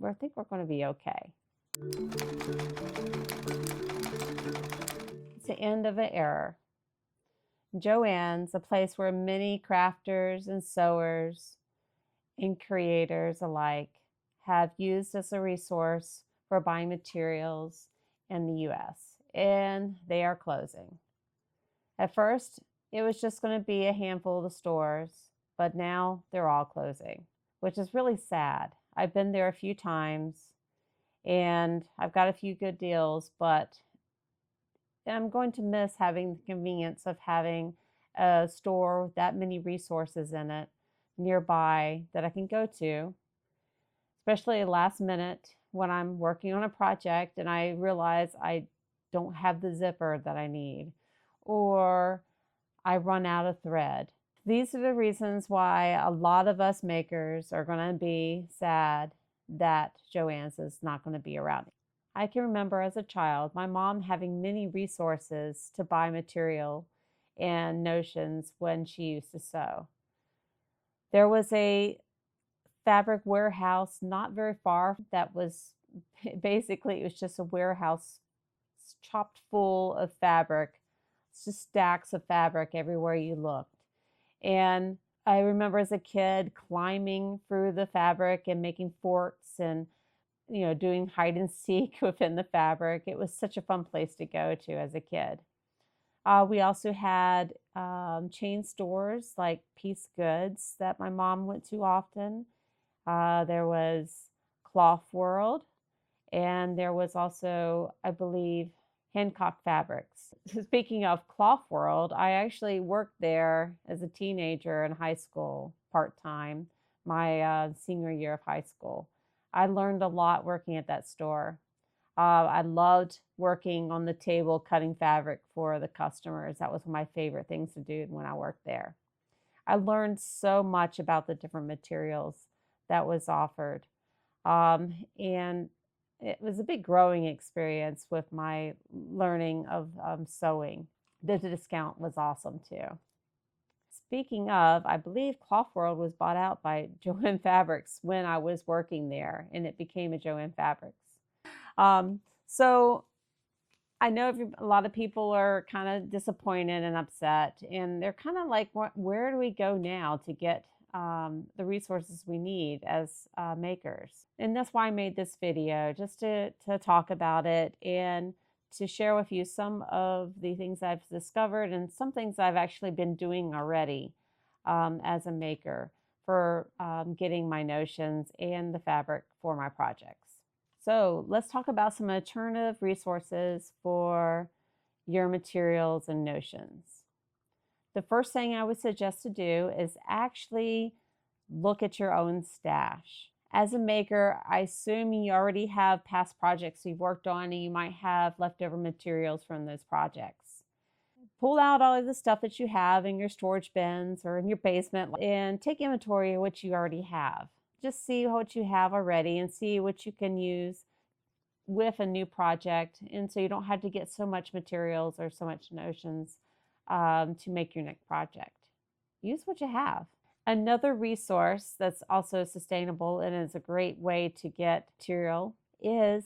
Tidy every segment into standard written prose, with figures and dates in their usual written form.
I think we're going to be okay. It's the end of an era. JoAnn's, a place where many crafters and sewers and creators alike have used as a resource for buying materials in the US, and they are closing. At first, it was just going to be a handful of the stores, but now they're all closing, which is really sad. I've been there a few times and I've got a few good deals, but I'm going to miss having the convenience of having a store with that many resources in it nearby that I can go to, especially last minute when I'm working on a project and I realize I don't have the zipper that I need, or I run out of thread. These are the reasons why a lot of us makers are going to be sad that JoAnn's is not going to be around. I can remember as a child my mom having many resources to buy material and notions when she used to sew. There was a fabric warehouse not very far that was basically, it was just a warehouse chopped full of fabric. It's just stacks of fabric everywhere you looked. And I remember as a kid climbing through the fabric and making forts and doing hide and seek within the fabric. It was such a fun place to go to as a kid. We also had chain stores like Piece Goods that my mom went to often. There was Cloth World, and there was also, I believe, Hancock Fabrics. Speaking of Cloth World, I actually worked there as a teenager in high school, part-time, my senior year of high school. I learned a lot working at that store. I loved working on the table cutting fabric for the customers. That was one of my favorite things to do when I worked there. I learned so much about the different materials that was offered. And it was a big growing experience with my learning of sewing. The discount was awesome too. Speaking of, I believe Cloth World was bought out by JoAnn Fabrics when I was working there, and it became a JoAnn Fabrics. So I know a lot of people are kind of disappointed and upset, and they're kind of like, where do we go now to get the resources we need as makers? And that's why I made this video, just to talk about it and to share with you some of the things I've discovered and some things I've actually been doing already as a maker for getting my notions and the fabric for my projects. So let's talk about some alternative resources for your materials and notions. The first thing I would suggest to do is actually look at your own stash. As a maker, I assume you already have past projects you've worked on and you might have leftover materials from those projects. Pull out all of the stuff that you have in your storage bins or in your basement and take inventory of what you already have. Just see what you have already and see what you can use with a new project, and so you don't have to get so much materials or so much notions to make your next project. Use what you have. Another resource that's also sustainable and is a great way to get material is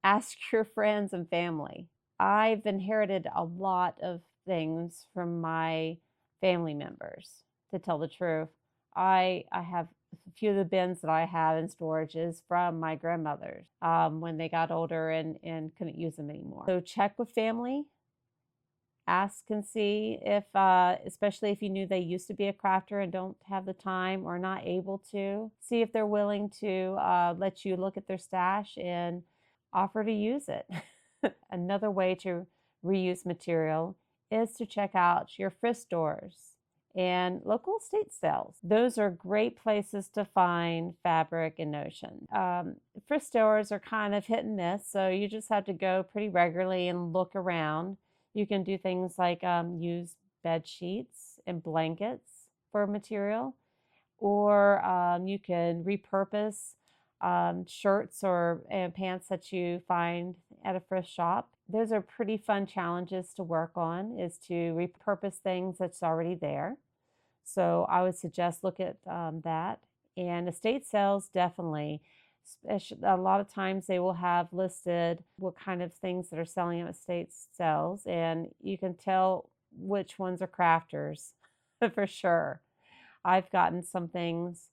ask your friends and family. I've inherited a lot of things from my family members, to tell the truth. I have a few of the bins that I have in storages from my grandmothers when they got older and couldn't use them anymore. So check with family. Ask and see if, especially if you knew they used to be a crafter and don't have the time or not able to, see if they're willing to let you look at their stash and offer to use it. Another way to reuse material is to check out your thrift stores and local estate sales. Those are great places to find fabric and notion. Thrift stores are kind of hit and miss, so you just have to go pretty regularly and look around. You can do things like use bed sheets and blankets for material, or you can repurpose shirts or pants that you find at a thrift shop. Those are pretty fun challenges to work on, is to repurpose things that's already there. So I would suggest look at that. And estate sales, definitely. A lot of times they will have listed what kind of things that are selling at estate sales, and you can tell which ones are crafters for sure. I've gotten some things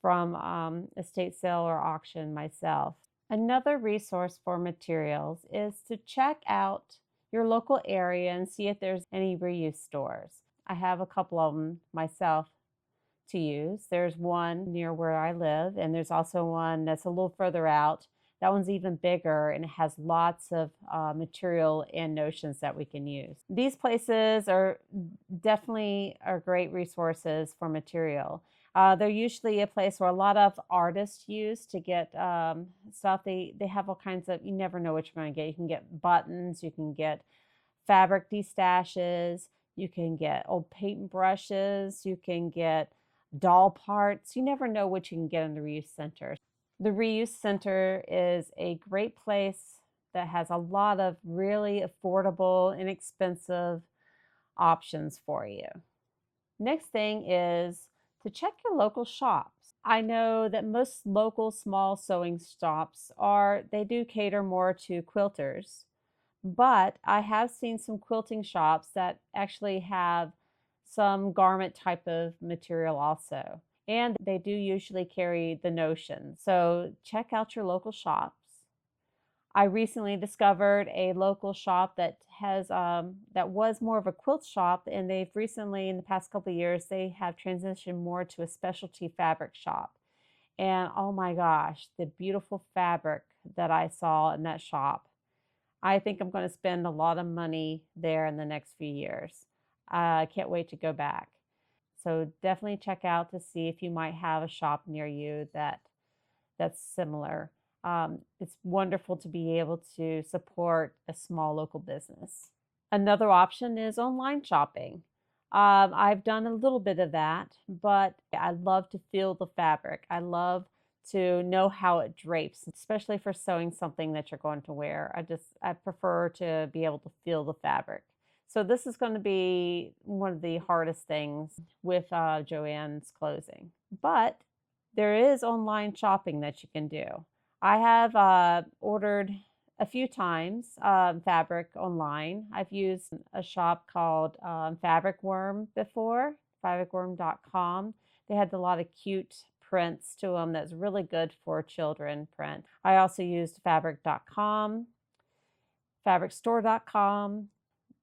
from estate sale or auction myself. Another resource for materials is to check out your local area and see if there's any reuse stores. I have a couple of them myself to use. There's one near where I live, and there's also one that's a little further out. That one's even bigger and it has lots of material and notions that we can use. These places are definitely are great resources for material. They're usually a place where a lot of artists use to get stuff. They have all kinds of, you never know what you're going to get. You can get buttons, you can get fabric destashes, you can get old paint brushes, you can get doll parts. You never know what you can get in the reuse center. The reuse center is a great place that has a lot of really affordable, inexpensive options for you. Next thing is to check your local shops. I know that most local small sewing shops they do cater more to quilters, but I have seen some quilting shops that actually have some garment type of material also. And they do usually carry the notion. So check out your local shops. I recently discovered a local shop that has that was more of a quilt shop, and they've recently, in the past couple of years, they have transitioned more to a specialty fabric shop. And oh my gosh, the beautiful fabric that I saw in that shop. I think I'm going to spend a lot of money there in the next few years. I can't wait to go back. So definitely check out to see if you might have a shop near you that's similar. It's wonderful to be able to support a small local business. Another option is online shopping. I've done a little bit of that, but I love to feel the fabric. I love to know how it drapes, especially for sewing something that you're going to wear. I prefer to be able to feel the fabric. So this is going to be one of the hardest things with JoAnn's clothing. But there is online shopping that you can do. I have ordered a few times fabric online. I've used a shop called Fabric Worm before, fabricworm.com. They had a lot of cute prints to them that's really good for children print. I also used fabric.com, fabricstore.com.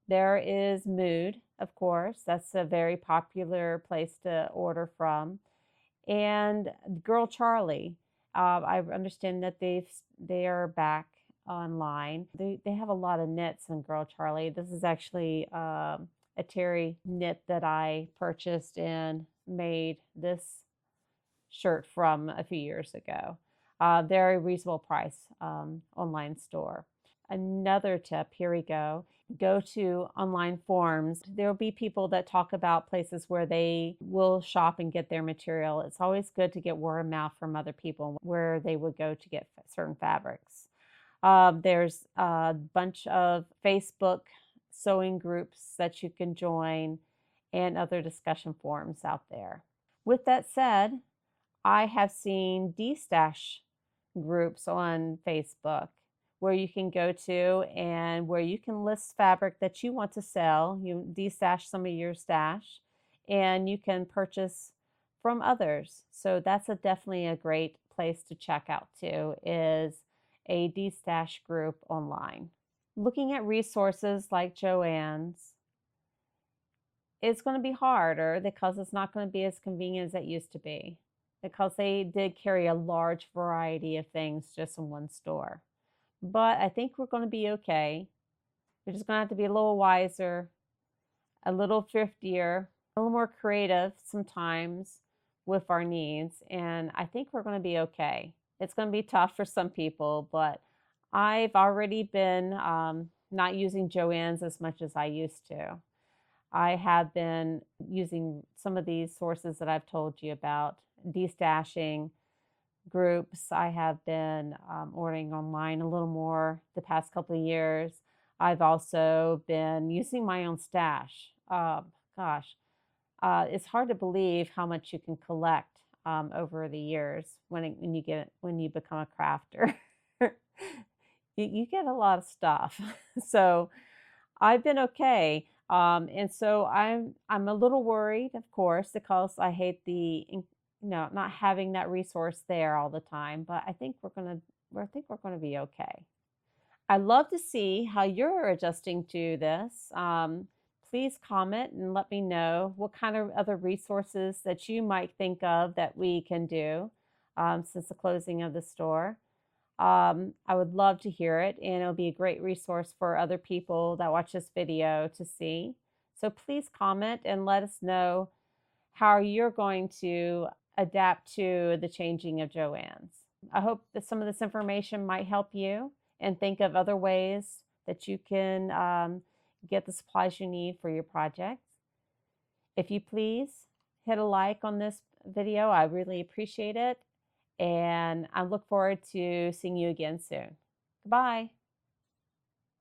There is Mood, of course. That's a very popular place to order from. And Girl Charlie. I understand that they are back online. They have a lot of knits on Girl Charlie. This is actually a terry knit that I purchased and made this shirt from a few years ago. Very reasonable price online store. Another tip, here we go. Go to online forums. There will be people that talk about places where they will shop and get their material. It's always good to get word of mouth from other people where they would go to get certain fabrics. There's a bunch of Facebook sewing groups that you can join and other discussion forums out there. With that said, I have seen destash groups on Facebook where you can go to and where you can list fabric that you want to sell. You destash some of your stash and you can purchase from others. So that's definitely a great place to check out too, is a destash group online. Looking at resources like JoAnn's, it's going to be harder because it's not going to be as convenient as it used to be, because they did carry a large variety of things just in one store. But I think we're going to be okay. We're just going to have to be a little wiser, a little thriftier, a little more creative sometimes with our needs. And I think we're going to be okay. It's going to be tough for some people, but I've already been not using JoAnn's as much as I used to. I have been using some of these sources that I've told you about, destashing groups. I have been ordering online a little more the past couple of years. I've also been using my own stash. Gosh, it's hard to believe how much you can collect over the years when you become a crafter. You get a lot of stuff. So I've been okay. And so I'm a little worried, of course, because I hate not having that resource there all the time. But I think we're gonna be okay. I'd love to see how you're adjusting to this. Please comment and let me know what kind of other resources that you might think of that we can do since the closing of the store. I would love to hear it, and it'll be a great resource for other people that watch this video to see. So please comment and let us know how you're going to adapt to the changing of JoAnn's. I hope that some of this information might help you and think of other ways that you can get the supplies you need for your projects. If you please hit a like on this video, I really appreciate it. And I look forward to seeing you again soon. Goodbye.